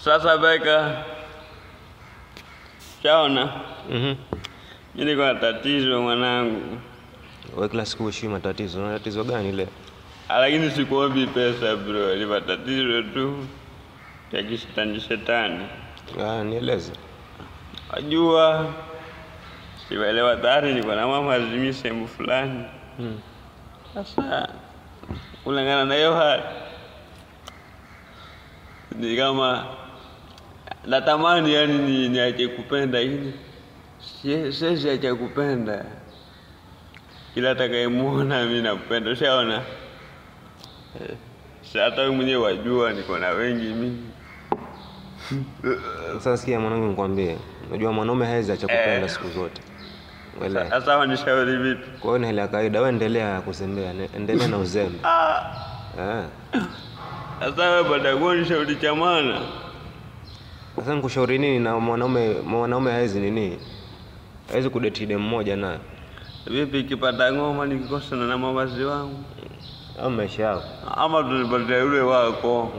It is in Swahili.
Sasa Beka, chaona? Mimi niko na tatizo mwanangu. Wewe kila siku uishi matatizo. Una tatizo gani leo? Lakini sikuombi pesa bro, ni matatizo tu ya kishetani. Nieleze. Wajua siwaelewa tayari niko na mama azimi sehemu fulani. Sasa kulingana na hiyo hali ni kama natamani yani niache kupenda hili. Siwezi acha kupenda. Kila atakayemuona mimi nakupenda, ushaona? Hata wewe mwenyewe wajua niko na wengi mimi. Sasa sikia mwanangu nikwambie. Unajua mwanaume hawezi acha kupenda siku zote. Wewe. Sasa wanishauri vipi? Kwa hiyo ni hali ya kawaida, wewe endelea kuzembea, endelea na uzembe. Sasa wewe baada ya kunishauri cha maana. Sasa nikushauri nini na mwanaume hawezi nini? Hawezi kudate dem mmoja na. Vipi kipata ngoma nikikosa na mavazi wangu? Au maisha yako. Ama tunipata yule wako.